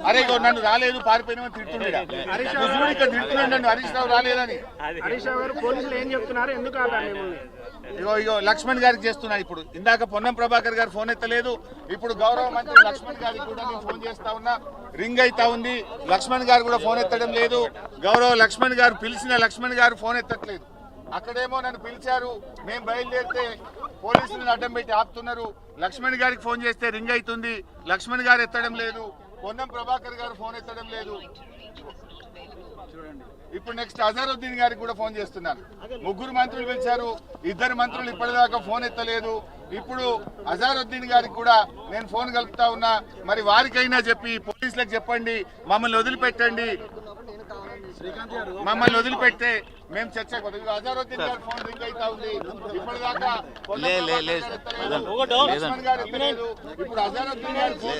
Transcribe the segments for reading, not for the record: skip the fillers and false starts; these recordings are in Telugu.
అరే ఇగో నన్ను రాలేదు పారిపోయినా తిడుతుండే నన్ను హరీష్ రావు రాలేదని. హరీష్ రావు గారు పోలీసులు ఏం చెప్తున్నారు, ఎందుకు ఇగో లక్ష్మణ్ గారికి చేస్తున్నాను. ఇప్పుడు ఇందాక పొన్నం ప్రభాకర్ గారు ఫోన్ ఎత్తలేదు. ఇప్పుడు గౌరవ మంత్రి లక్ష్మణ్ గారికి కూడా నేను ఫోన్ చేస్తా ఉన్నా, రింగ్ అయితా ఉంది. లక్ష్మణ్ గారు కూడా ఫోన్ ఎత్తడం లేదు. గౌరవ లక్ష్మణ్ గారు పిలిచిన లక్ష్మణ్ గారు ఫోన్ ఎత్తట్లేదు. అక్కడేమో నన్ను పిలిచారు, మేము బయలుదేరితే పోలీసులను అడ్డం పెట్టి ఆపుతున్నారు. లక్ష్మణ్ గారికి ఫోన్ చేస్తే రింగ్ అవుతుంది, లక్ష్మణ్ గారు ఎత్తడం లేదు. పొన్నం ప్రభాకర్ గారు ఫోన్ ఎత్తడం లేదు. ఇప్పుడు నెక్స్ట్ అజారుద్దీన్ గారికి కూడా ఫోన్ చేస్తున్నాను. ముగ్గురు మంత్రులు పిలిచారు, ఇద్దరు మంత్రులు ఇప్పటిదాకా ఫోన్ ఎత్తలేదు. ఇప్పుడు అజారుద్దీన్ గారికి కూడా నేను ఫోన్ కలుపుతా ఉన్నా. మరి వారికైనా చెప్పి పోలీసులకు చెప్పండి, మమ్మల్ని వదిలిపెట్టండి. మమ్మల్ని వదిలిపెట్టే మేము చర్చకు అజారుద్దీన్ గారి ఫోన్ రింగ్ అవుతా ఉంది. ఇప్పటిదాకా లక్ష్మణ్ గారు ఎత్తలేదు. ఇప్పుడు అజారుద్దీన్ గారి ఫోన్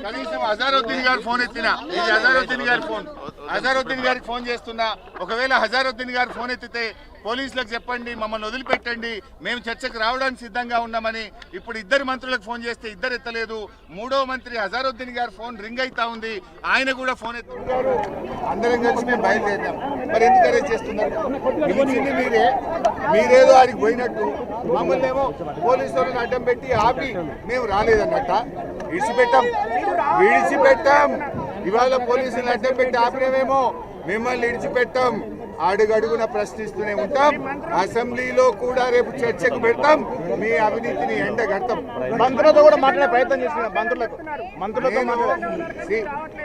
కనీసం అజారుద్దీన్ గారు ఫోన్ ఎత్తినా, ఇది అజారుద్దీన్ గారి ఫోన్. అజారుద్దీన్ గారికి ఫోన్ చేస్తున్నా. ఒకవేళ అజారుద్దీన్ గారు ఫోన్ ఎత్తితే పోలీసులకు చెప్పండి, మమ్మల్ని వదిలిపెట్టండి, మేము చర్చకు రావడానికి సిద్ధంగా ఉన్నామని. ఇప్పుడు ఇద్దరు మంత్రులకు ఫోన్ చేస్తే ఇద్దరు ఎత్తలేదు. మూడో మంత్రి అజారుద్దీన్ గారి ఫోన్ రింగ్ అవుతా ఉంది, ఆయన కూడా ఫోన్ ఎత్తున్నారు. అందరం కలిసి మేము బయలుదేరాం. మరి ఎందుకు అరెస్ట్ చేస్తున్నారు? పిలిచింది మీరే, మీరేదో ఆడికి పోయినట్టు మమ్మల్ని ఏమో పోలీసు వాళ్ళని అడ్డం పెట్టి ఆపి మేము రాలేదన్నట్ట. విడిచిపెట్టాం. ఇవాళ పోలీసులను అడ్డం పెట్టి ఆపినమేమో, మిమ్మల్ని విడిచిపెట్టాం. అడుగడుగున ప్రశ్నిస్తూనే ఉంటాం. అసెంబ్లీలో కూడా రేపు చర్చకు పెడతాం. మీ అవినీతిని ఎండగడతాం. మంత్రులతో కూడా మాట్లాడే ప్రయత్నం చేస్తున్నారు.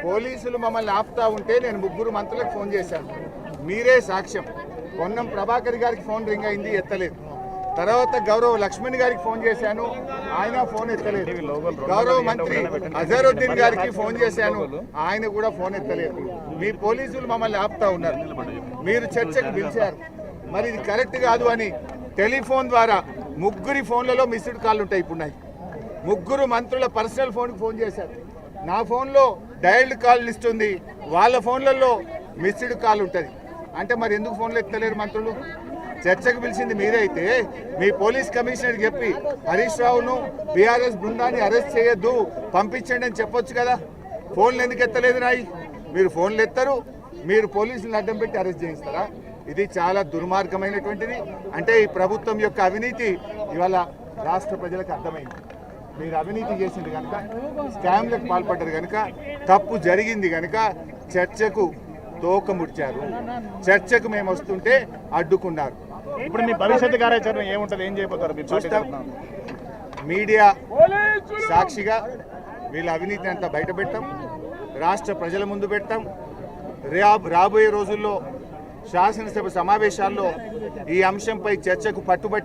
పోలీసులు మమ్మల్ని ఆపుతా ఉంటే నేను ముగ్గురు మంత్రులకు ఫోన్ చేశాను, మీరే సాక్ష్యం. పొన్నం ప్రభాకర్ గారికి ఫోన్ రింగ్ అయింది, ఎత్తలేదు. తర్వాత గౌరవ లక్ష్మణ్ గారికి ఫోన్ చేశాను, ఆయన ఫోన్ ఎత్తలేదు. గౌరవ మంత్రి అజారుద్దీన్ గారికి ఫోన్ చేశాను, ఆయన కూడా ఫోన్ ఎత్తలేదు. మీ పోలీసులు మమ్మల్ని ఆపుతా ఉన్నారు. మీరు చర్చకు పిలిచారు, మరి ఇది కరెక్ట్ కాదు అని టెలిఫోన్ ద్వారా ముగ్గురి ఫోన్లలో మిస్డ్ కాల్ ఉంటాయి. ఇప్పుడు నాకు ముగ్గురు మంత్రుల పర్సనల్ ఫోన్కి ఫోన్ చేశారు. నా ఫోన్లో డైల్డ్ కాల్ లిస్ట్ ఉంది, వాళ్ళ ఫోన్లలో మిస్డ్ కాల్ ఉంటుంది. అంటే మరి ఎందుకు ఫోన్లు ఎత్తలేరు మంత్రులు? చర్చకు పిలిచింది మీరే అయితే మీ పోలీస్ కమిషనర్కి చెప్పి హరీష్ రావును బీఆర్ఎస్ బృందాన్ని అరెస్ట్ చేయొద్దు, పంపించండి అని చెప్పొచ్చు కదా. ఫోన్లు ఎందుకు ఎత్తలేదు రాయి? మీరు ఫోన్లు ఎత్తరు, మీరు పోలీసులను అడ్డం పెట్టి అరెస్ట్ చేయిస్తారా? ఇది చాలా దుర్మార్గమైనటువంటిది. అంటే ఈ ప్రభుత్వం యొక్క అవినీతి ఇవాళ రాష్ట్ర ప్రజలకు అర్థమైంది. మీరు అవినీతి చేసింది కనుక, స్కామ్లకు పాల్పడ్డారు కనుక, తప్పు జరిగింది కనుక చర్చకు తోక ముడిచారు. చర్చకు మేము వస్తుంటే అడ్డుకున్నారు. ఇప్పుడు మీ భవిష్యత్తు కార్యాచరణ ఏముంటుంది, ఏం చేయబోతారు మీరు? చూస్తాం. మీడియా సాక్షిగా వీళ్ళ అవినీతిని అంతా బయట పెట్టాం, రాష్ట్ర ప్రజల ముందు పెట్టాం. రాబోయే రోజుల్లో శాసనసభ సమావేశాల్లో ఈ అంశంపై చర్చకు పట్టుబట్టి